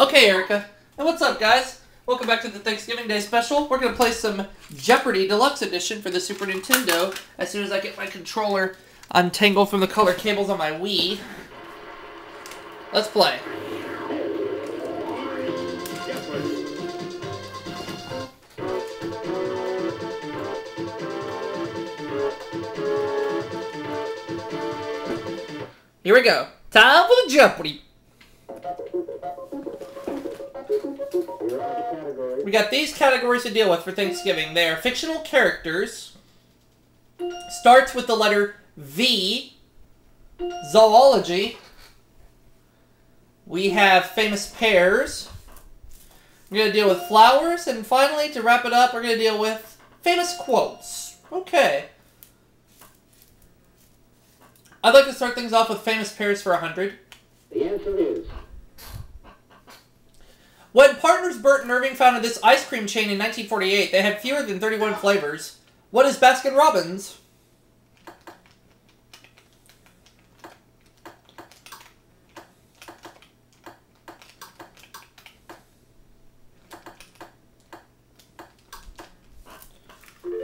Okay, Erica. And what's up, guys? Welcome back to the Thanksgiving Day special. We're going to play some Jeopardy Deluxe Edition for the Super Nintendo as soon as I get my controller untangled from the color cables on my Wii. Let's play. Here we go. Time for the Jeopardy! We got these categories to deal with for Thanksgiving. They are fictional characters. Starts with the letter V. Zoology. We have famous pairs. We're going to deal with flowers. And finally, to wrap it up, we're going to deal with famous quotes. Okay. I'd like to start things off with famous pairs for 100. The answer is... When partners Bert and Irving founded this ice cream chain in 1948, they had fewer than 31 flavors. What is Baskin-Robbins?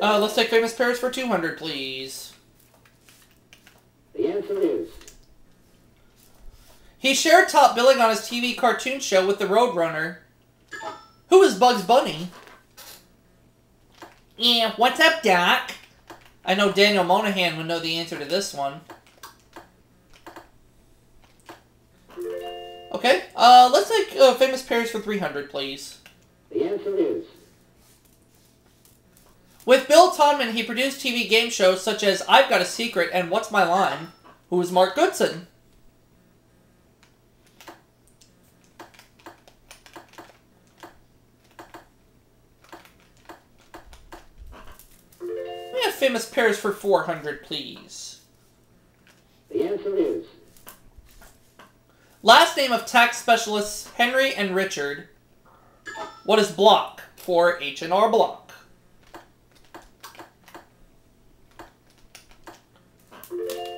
Let's take famous pairs for 200, please. The answer is... He shared top billing on his TV cartoon show with the Roadrunner. Who is Bugs Bunny? Yeah, what's up, Doc? I know Daniel Monahan would know the answer to this one. Okay, let's take famous pairs for 300, please. The answer is... With Bill Tonman, he produced TV game shows such as I've Got a Secret and What's My Line? Who is Mark Goodson? We have famous pairs for 400, please. The answer is... Last name of tax specialists Henry and Richard. What is Block for H&R Block?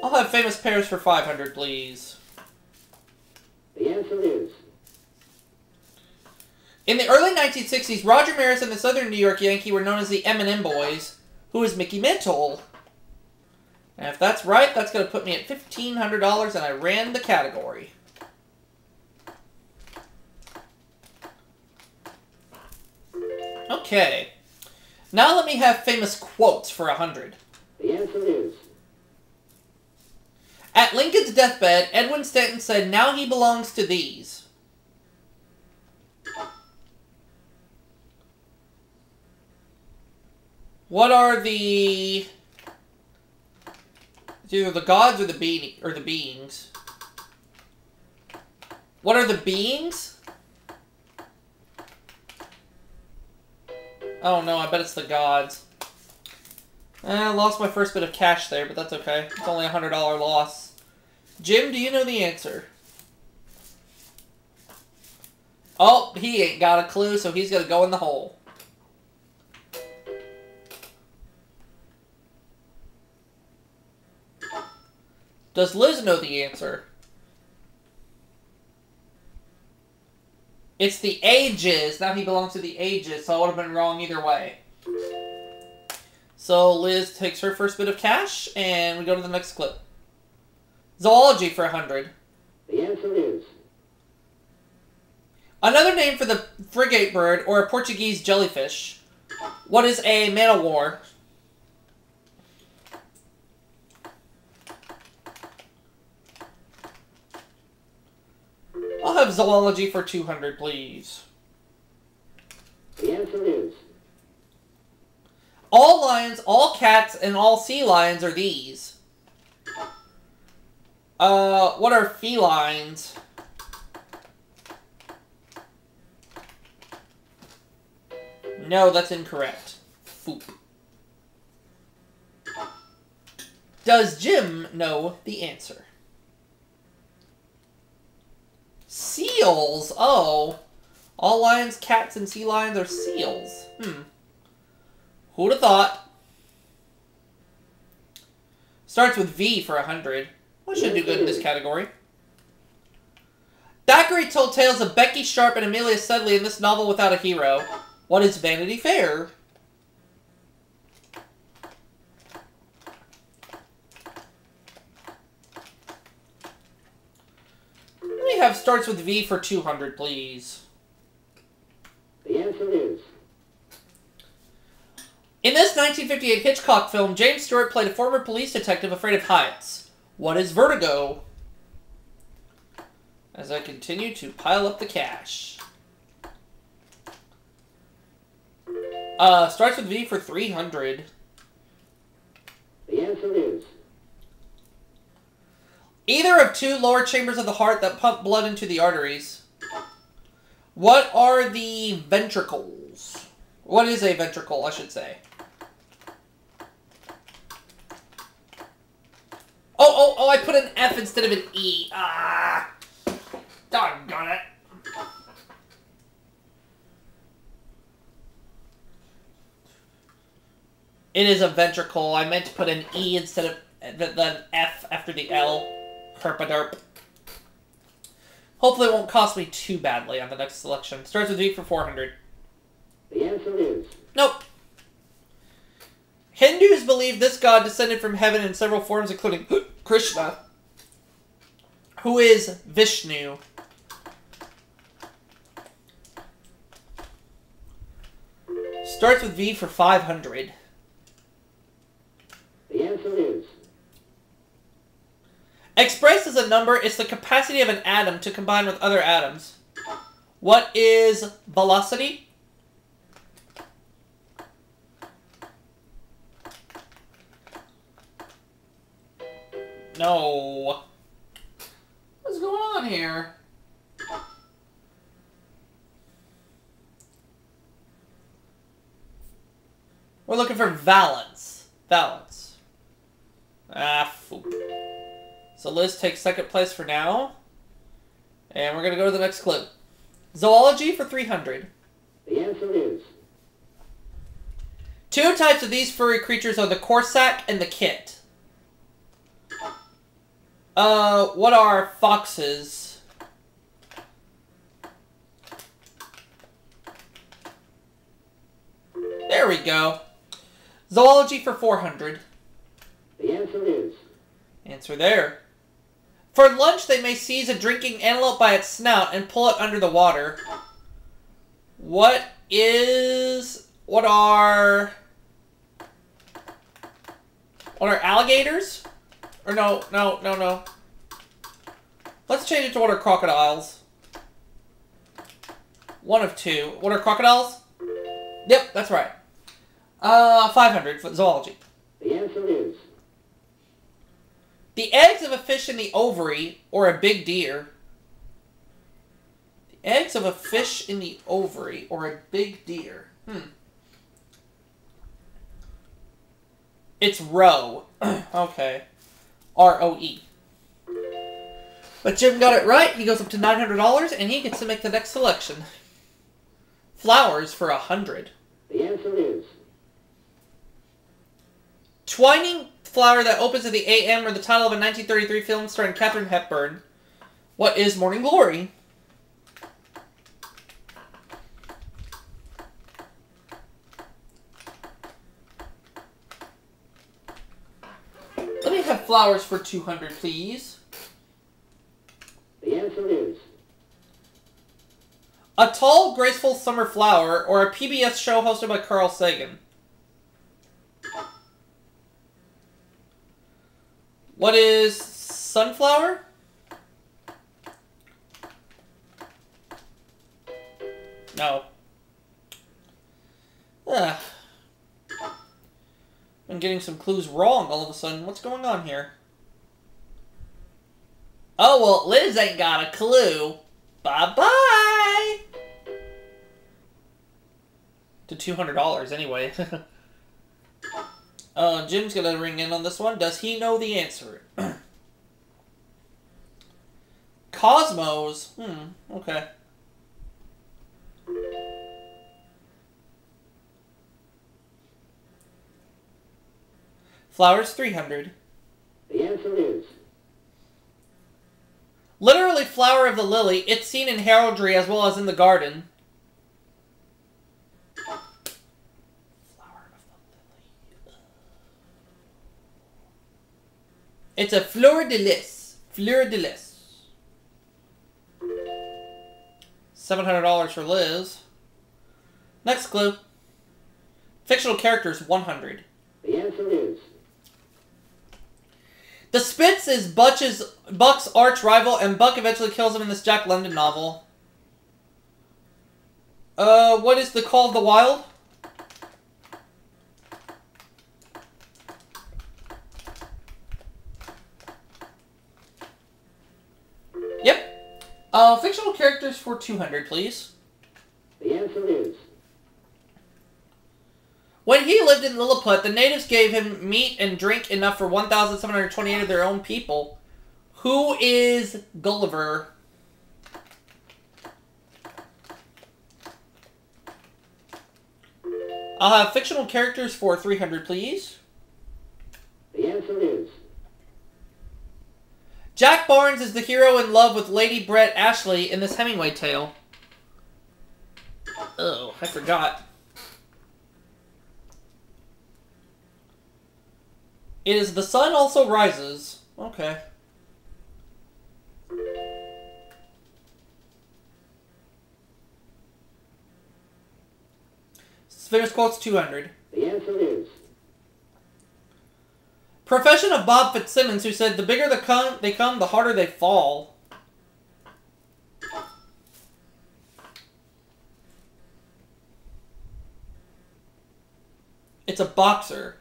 I'll have famous pairs for 500, please. The answer is... In the early 1960s, Roger Maris and the Southern New York Yankee were known as the M&M Boys. Who is Mickey Mantle? And if that's right, that's going to put me at $1,500, and I ran the category. Okay. Now let me have famous quotes for 100. The answer is... At Lincoln's deathbed, Edwin Stanton said, "Now he belongs to these." What are the... It's either the gods or the beings. What are the beings? Oh no, I bet it's the gods. I lost my first bit of cash there, but that's okay. It's only a $100 loss. Jim, do you know the answer? Oh, he ain't got a clue, so he's going to go in the hole. Does Liz know the answer? It's the Ages. Now he belongs to the Ages, so I would have been wrong either way. So Liz takes her first bit of cash, and we go to the next clip. Zoology for 100. The answer is... Another name for the frigate bird, or a Portuguese jellyfish. What is a man-o-war? I'll have zoology for 200, please. The answer is... All lions, all cats, and all sea lions are these. What are felines? No, that's incorrect. Foop. Does Jim know the answer? Seals? Oh. All lions, cats, and sea lions are seals. Who'd have thought? Starts with V for 100. Well, should do good in this category. Thackeray told tales of Becky Sharp and Amelia Sedley in this novel without a hero. What is Vanity Fair? Let me have starts with V for 200, please. The answer is. In this 1958 Hitchcock film, James Stewart played a former police detective afraid of heights. What is Vertigo? As I continue to pile up the cash. Starts with V for 300. The answer is. Either of two lower chambers of the heart that pump blood into the arteries. What are the ventricles? What is a ventricle, I should say? Oh, I put an F instead of an E. Ah! Doggone it. It is a ventricle. I meant to put an E instead of the F after the L. Herpaderp. Hopefully it won't cost me too badly on the next selection. Starts with V for 400. The answer is. Nope. Hindus believe this god descended from heaven in several forms, including Krishna, who is Vishnu. Starts with V for 500. The answer is. Expressed as a number, it's the capacity of an atom to combine with other atoms. What is velocity? No. What's going on here? We're looking for valence. Valence. Ah, foop. So Liz takes second place for now. And we're going to go to the next clue. Zoology for 300. The answer is. Two types of these furry creatures are the Corsac and the Kit. What are foxes? There we go. Zoology for 400. The answer is. Answer there. For lunch, they may seize a drinking antelope by its snout and pull it under the water. What are alligators? Or no. Let's change it to what are crocodiles. One of two. What are crocodiles? Yep, that's right. 500 for zoology. The answer is. The eggs of a fish in the ovary, or a big deer. The eggs of a fish in the ovary, or a big deer. It's roe. Okay. R-O-E. But Jim got it right. He goes up to $900, and he gets to make the next selection. Flowers for 100. The answer is. Twining flower that opens at the A.M. or the title of a 1933 film starring Katharine Hepburn. What is Morning Glory? Let me have flowers for 200, please. The answer is. A tall, graceful summer flower, or a PBS show hosted by Carl Sagan. What is sunflower? No. Ugh. I'm getting some clues wrong all of a sudden. What's going on here? Oh, well, Liz ain't got a clue. Bye-bye! To $200 anyway. Jim's gonna ring in on this one. Does he know the answer? Cosmos. Okay. Flowers 300. The answer is. Literally flower of the lily. It's seen in heraldry as well as in the garden. Flower of the lily. It's a fleur de lis. Fleur de lis. $700 for Liz. Next clue. Fictional characters, 100. The answer is. The Spitz is Buck's arch rival, and Buck eventually kills him in this Jack London novel. What is the Call of the Wild? Yep. Fictional characters for 200, please. The answer is. When he lived in Lilliput, the natives gave him meat and drink enough for 1,728 of their own people. Who is Gulliver? I'll have fictional characters for 300, please. The answer is. Jack Barnes is the hero in love with Lady Brett Ashley in this Hemingway tale. Oh, I forgot. It is The Sun Also Rises. Okay. Famous quotes, 200. The answer is. Profession of Bob Fitzsimmons, who said, the bigger they come, the harder they fall. It's a boxer.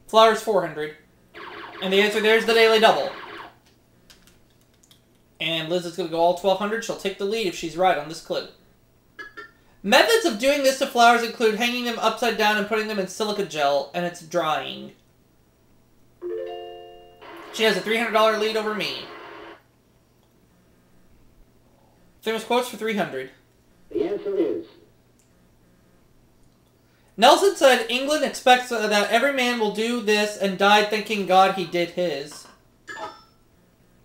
Flowers, 400. And the answer there is the Daily Double. And Liz is going to go all 1,200. She'll take the lead if she's right on this clue. Methods of doing this to flowers include hanging them upside down and putting them in silica gel, and it's drying. She has a $300 lead over me. Famous quotes for 300. The answer is. Nelson said, England expects that every man will do this and died thanking God he did his.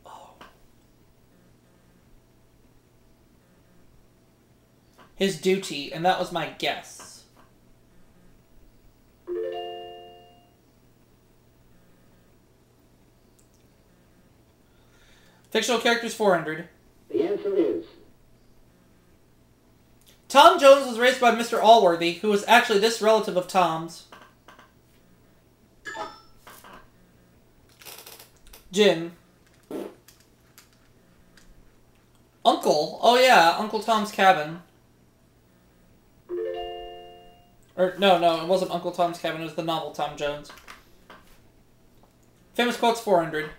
Oh. His duty, and that was my guess. Fictional characters, 400. The answer is. Tom Jones was raised by Mr. Allworthy, who was actually this relative of Tom's. Jim. Uncle. Oh yeah, Uncle Tom's Cabin. Or, no, it wasn't Uncle Tom's Cabin, it was the novel Tom Jones. Famous quotes, 400.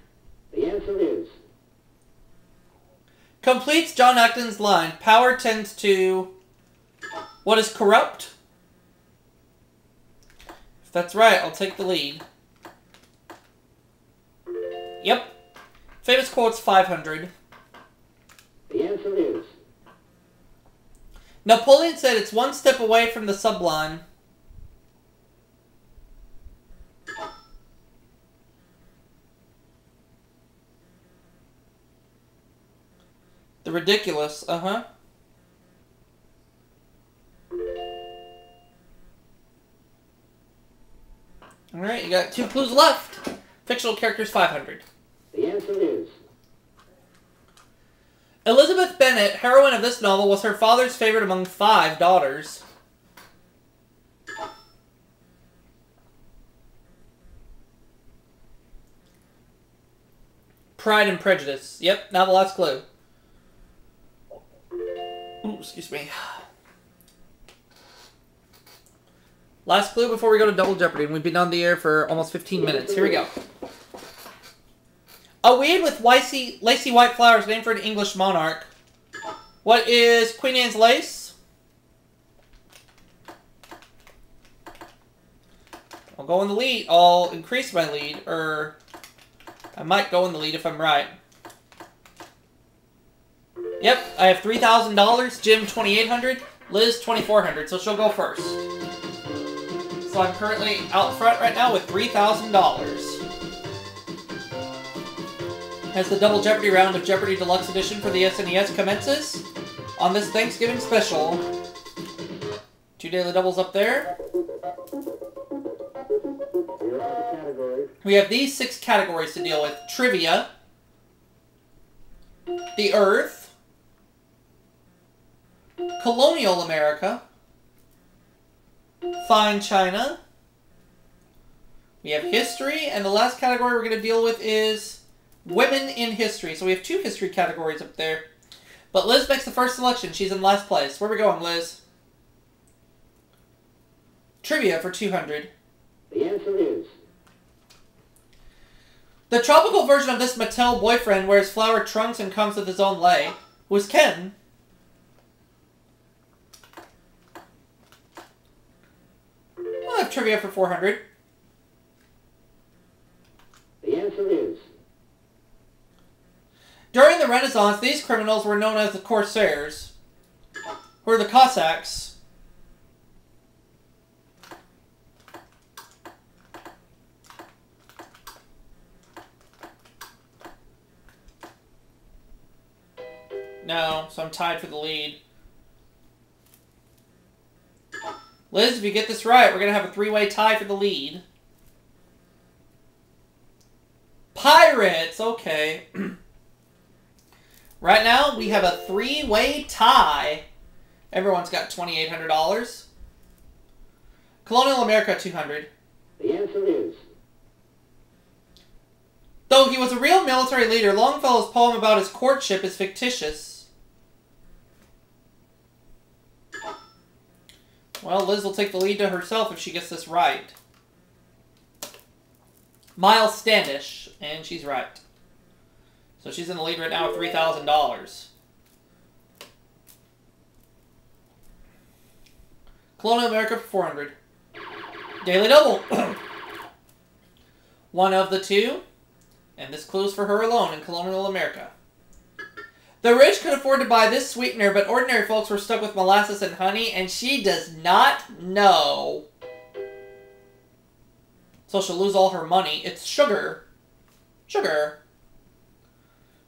The answer is. Completes John Acton's line, power tends to... What is corrupt? If that's right, I'll take the lead. Yep. Famous quotes, 500. The answer is. Napoleon said it's one step away from the sublime. The ridiculous, uh-huh. Alright, you got 2 clues left. Fictional characters, 500. The answer is. Elizabeth Bennet, heroine of this novel, was her father's favorite among 5 daughters. Pride and Prejudice. Yep, now the last clue. Ooh, excuse me. Last clue before we go to Double Jeopardy, and we've been on the air for almost 15 minutes. Here we go. A weed with lacy white flowers named for an English monarch. What is Queen Anne's lace? I'll go in the lead. I'll increase my lead, or I might go in the lead if I'm right. Yep, I have $3,000. Jim, $2,800. Liz, $2,400. So she'll go first. So I'm currently out front right now with $3,000. As the Double Jeopardy round of Jeopardy Deluxe Edition for the SNES commences on this Thanksgiving special. 2 daily doubles up there. We have these 6 categories to deal with. Trivia, the Earth, Colonial America, Fine China, we have History, and the last category we're going to deal with is Women in History. So we have 2 history categories up there. But Liz makes the first selection. She's in last place. Where are we going, Liz? Trivia for 200. The answer is... The tropical version of this Mattel boyfriend wears flowered trunks and comes with his own lei. Who is Ken? I'll have trivia for 400. The answer is... During the Renaissance, these criminals were known as the Corsairs, who are the Cossacks. No, so I'm tied for the lead. Liz, if you get this right, we're going to have a 3-way tie for the lead. Pirates! Okay. Right now, we have a 3-way tie. Everyone's got $2,800. Colonial America, 200. The answer is... Though he was a real military leader, Longfellow's poem about his courtship is fictitious. Well, Liz will take the lead to herself if she gets this right. Miles Standish, and she's right. So she's in the lead right now with $3,000. Colonial America for 400. Daily double. One of the 2. And this clue's for her alone in Colonial America. The rich could afford to buy this sweetener, but ordinary folks were stuck with molasses and honey, and she does not know. So she'll lose all her money. It's sugar. Sugar.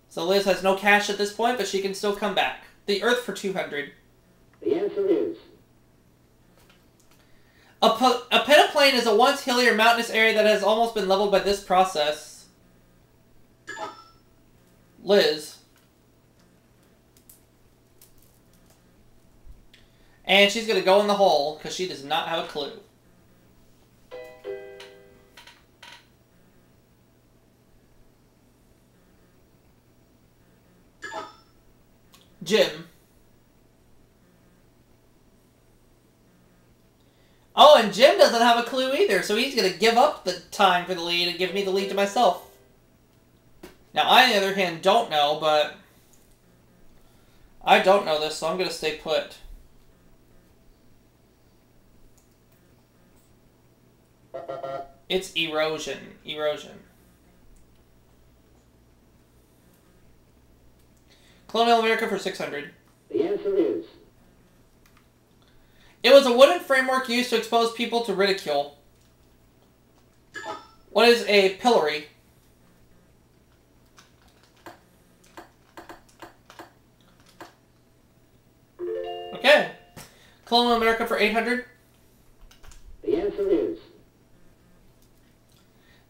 So Liz has no cash at this point, but she can still come back. The Earth for 200. The answer is... A peneplain is a once hilly or mountainous area that has almost been leveled by this process. Liz. And she's going to go in the hole, because she does not have a clue. Jim. Oh, and Jim doesn't have a clue either, so he's going to give up the time for the lead and give me the lead to myself. Now, I, on the other hand, don't know, but I don't know this, so I'm going to stay put. It's erosion. Erosion. Colonial America for 600. The answer is... It was a wooden framework used to expose people to ridicule. What is a pillory? Okay. Colonial America for 800. The answer is...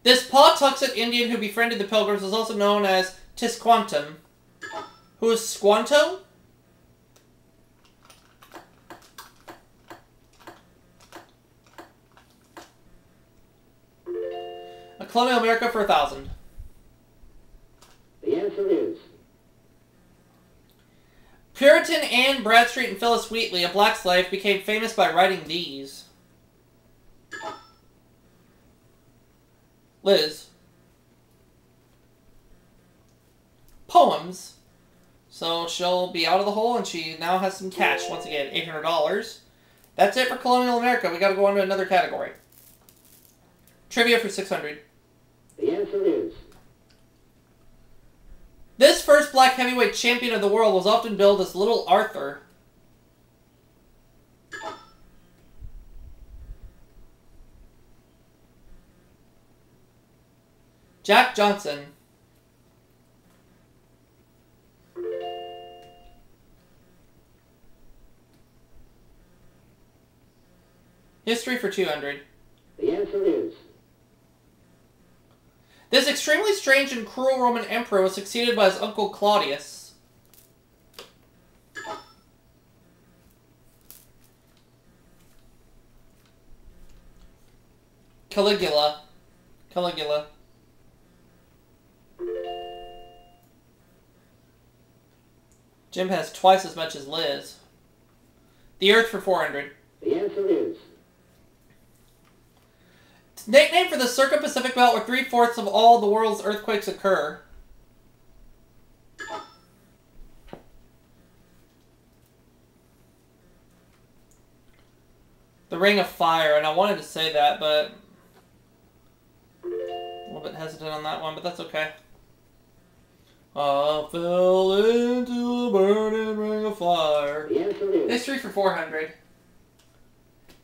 This Pawtuxet Indian who befriended the Pilgrims was also known as Tisquantum. Who is Squanto? A Colonial America for 1,000. The answer is... Puritan Anne Bradstreet and Phyllis Wheatley, a black slave, became famous by writing these. Liz. Poems. So she'll be out of the hole and she now has some cash. Once again, $800. That's it for Colonial America. We gotta go on to another category. Trivia for 600. The answer is... This first black heavyweight champion of the world was often billed as Little Arthur. Jack Johnson. History for 200. The answer is. This extremely strange and cruel Roman emperor was succeeded by his uncle Claudius. Caligula. Caligula. Jim has twice as much as Liz. The Earth for 400. The answer is. It's nicknamed for the Circum-Pacific Belt where 3/4 of all the world's earthquakes occur. The Ring of Fire, and I wanted to say that, but a little bit hesitant on that one, but that's okay. I fell into the burning ring of fire. The answer is. History for 400.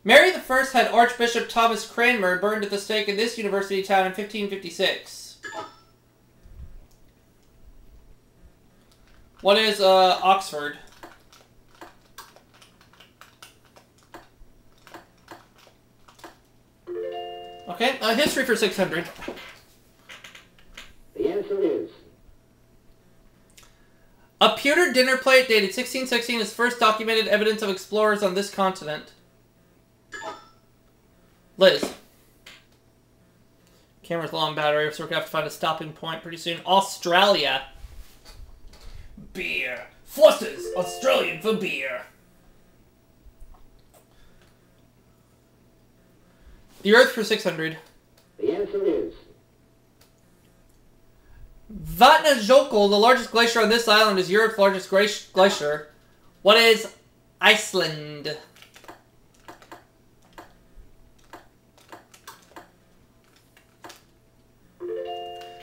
Mary I had Archbishop Thomas Cranmer burned at the stake in this university town in 1556. What is Oxford? Okay, history for 600. The answer is. A pewter dinner plate dated 1616 is first documented evidence of explorers on this continent. Liz. Camera's low on battery, so we're going to have to find a stopping point pretty soon. Australia. Beer. Foster's, Australian for beer. The Earth for 600. The answer is. Vatnajökull, the largest glacier on this island, is Europe's largest glacier. What is Iceland?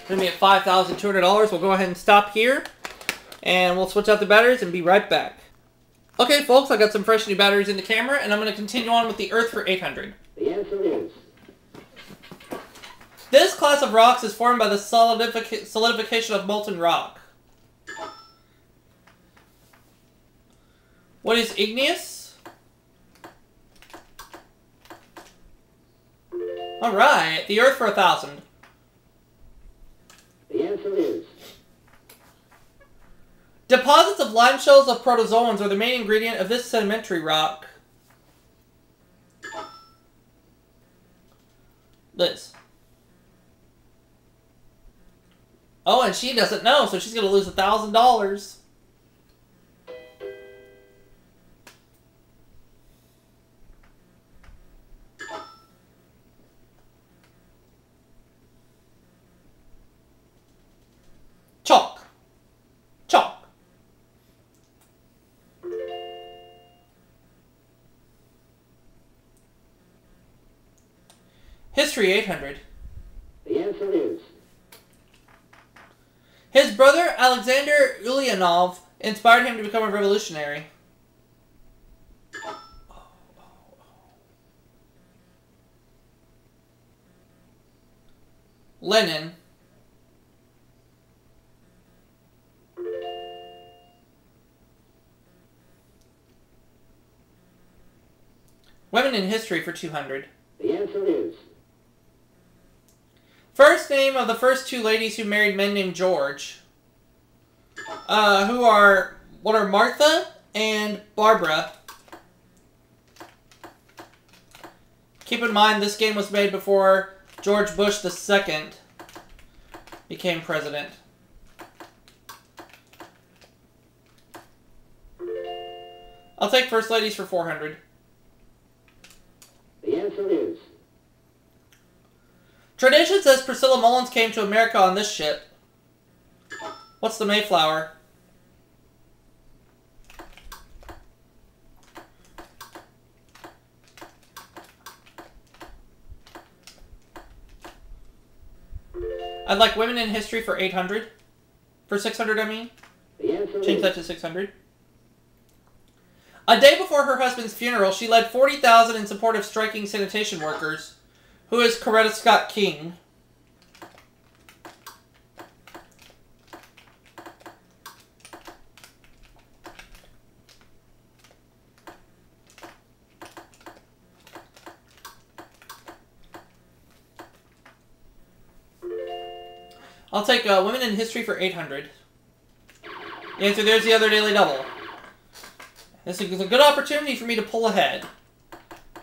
Going to be at $5,200. We'll go ahead and stop here. And we'll switch out the batteries and be right back. Okay, folks, I got some fresh new batteries in the camera, and I'm going to continue on with the Earth for 800. The answer is. This class of rocks is formed by the solidification of molten rock. What is igneous? Alright, the Earth for 1,000. The answer is. Deposits of limeshells of protozoans are the main ingredient of this sedimentary rock. Liz. Oh, and she doesn't know, so she's going to lose $1,000. Chalk. Chalk. History 800. The answer is. His brother, Alexander Ulyanov, inspired him to become a revolutionary. Lenin. Women in history for 200. The answer is. First name of the first two ladies who married men named George. What are Martha and Barbara. Keep in mind, this game was made before George Bush II became president. I'll take first ladies for 400. The answer is. Tradition says Priscilla Mullins came to America on this ship. What's the Mayflower? I'd like women in history for 800. For 600, I mean. The answer Change is. that to 600. A day before her husband's funeral, she led 40,000 in support of striking sanitation workers. Who is Coretta Scott King? I'll take Women in History for 800. The answer there's the other daily double. This is a good opportunity for me to pull ahead.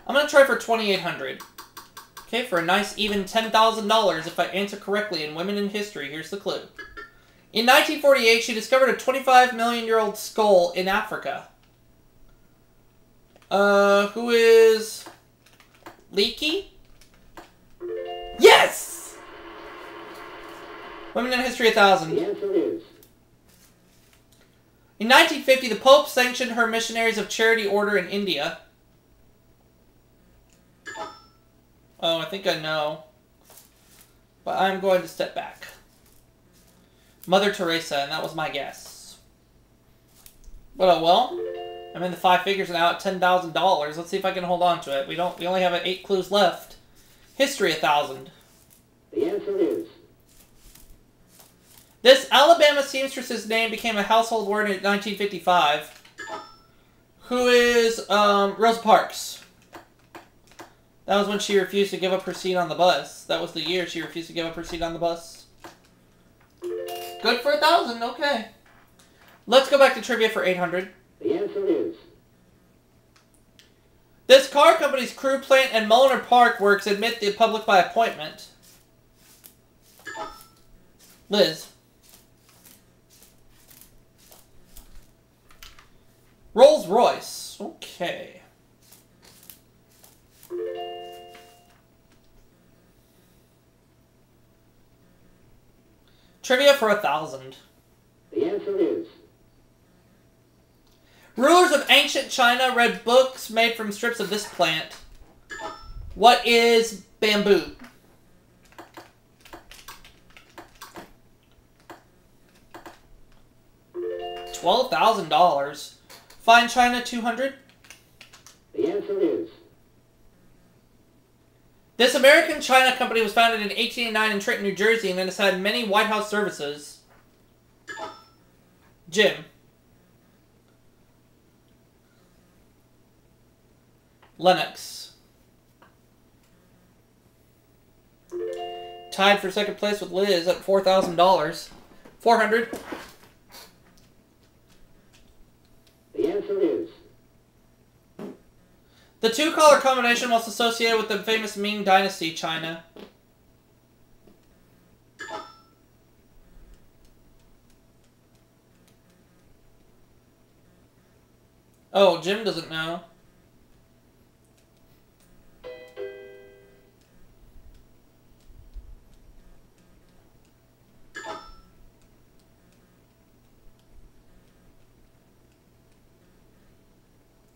I'm going to try for 2,800. Okay, for a nice even $10,000 if I answer correctly in Women in History. Here's the clue. In 1948, she discovered a 25-million-year-old skull in Africa. Who is... Leakey? Yes! Women in History 1,000. The answer is. In 1950, the Pope sanctioned her Missionaries of Charity Order in India. Oh, I think I know. But I'm going to step back. Mother Teresa, and that was my guess. But oh well. I'm in the 5 figures now at $10,000. Let's see if I can hold on to it. We only have 8 clues left. History 1,000. The answer is. This Alabama seamstress's name became a household word in 1955. Who is Rosa Parks? That was when she refused to give up her seat on the bus. That was the year she refused to give up her seat on the bus. Good for 1,000, okay. Let's go back to trivia for 800. The answer is. This car company's crew plant and Mulliner Park works admit the public by appointment. Liz. Rolls Royce. Okay. Trivia for 1,000. The answer is. Rulers of ancient China read books made from strips of this plant. What is bamboo? $12,000. Fine China 200. The answer is. This American China company was founded in 1889 in Trenton, New Jersey, and has had many White House services. Jim. Lennox. Tied for second place with Liz at $4,000. 400. The answer is. The two-color combination was associated with the famous Ming Dynasty, China. Oh, Jim doesn't know.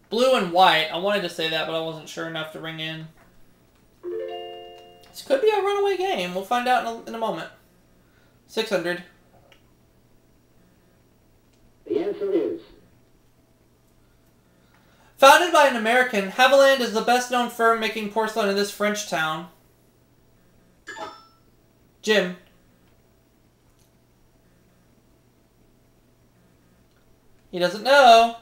Blue and white. I wanted to say that, but I wasn't sure enough to ring in. This could be a runaway game. We'll find out in a moment. 600. The answer is. Founded by an American, Haviland is the best-known firm making porcelain in this French town. Jim. He doesn't know.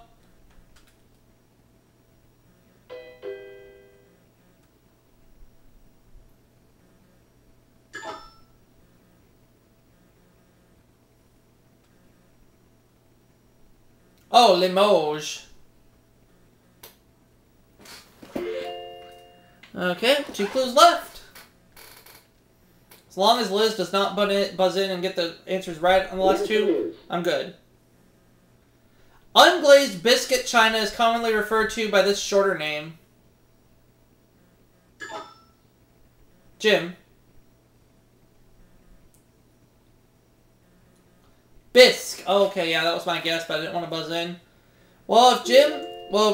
Oh, Limoges. Okay, 2 clues left. As long as Liz does not buzz in and get the answers right on the last 2, I'm good. Unglazed biscuit china is commonly referred to by this shorter name. Jim. Bisque. Oh, okay, yeah, that was my guess, but I didn't want to buzz in. Well,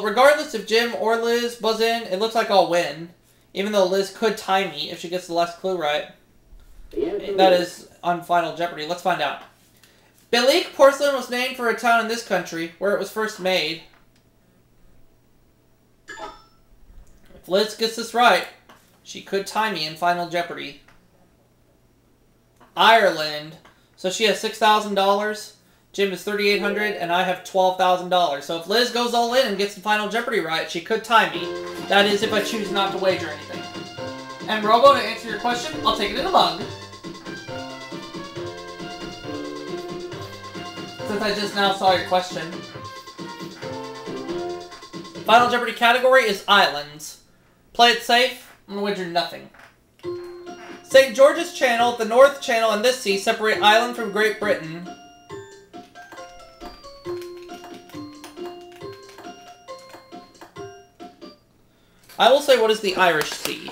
regardless if Jim or Liz buzz in, it looks like I'll win. Even though Liz could tie me if she gets the last clue right. That is on Final Jeopardy. Let's find out. Belleek porcelain was named for a town in this country where it was first made. If Liz gets this right, she could tie me in Final Jeopardy. Ireland. So she has $6,000, Jim is $3,800, and I have $12,000. So if Liz goes all in and gets the Final Jeopardy right, she could tie me. That is if I choose not to wager anything. And Robo, to answer your question, I'll take it in a mug. Since I just now saw your question. Final Jeopardy category is islands. Play it safe. I'm gonna wager nothing. St. George's Channel, the North Channel, and this sea separate Ireland from Great Britain. I will say, what is the Irish Sea?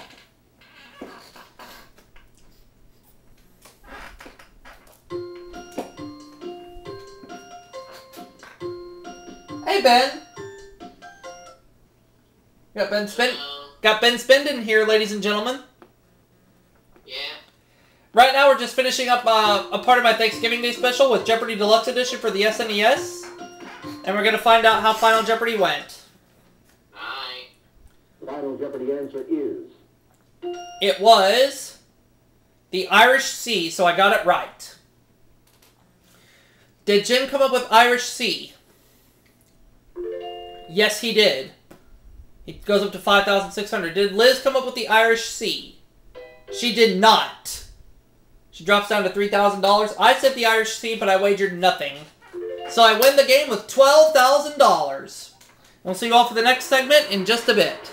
Hey, Ben. Got Ben Spenden here, ladies and gentlemen. Yeah. Right now, we're just finishing up a part of my Thanksgiving Day special with Jeopardy Deluxe Edition for the SNES. And we're going to find out how Final Jeopardy went. Alright. Final Jeopardy answer is... It was the Irish Sea, so I got it right. Did Jim come up with Irish Sea? Yes, he did. He goes up to 5,600. Did Liz come up with the Irish Sea? She did not. She drops down to $3,000. I said the Irish Sea, but I wagered nothing. So I win the game with $12,000. We'll see you all for the next segment in just a bit.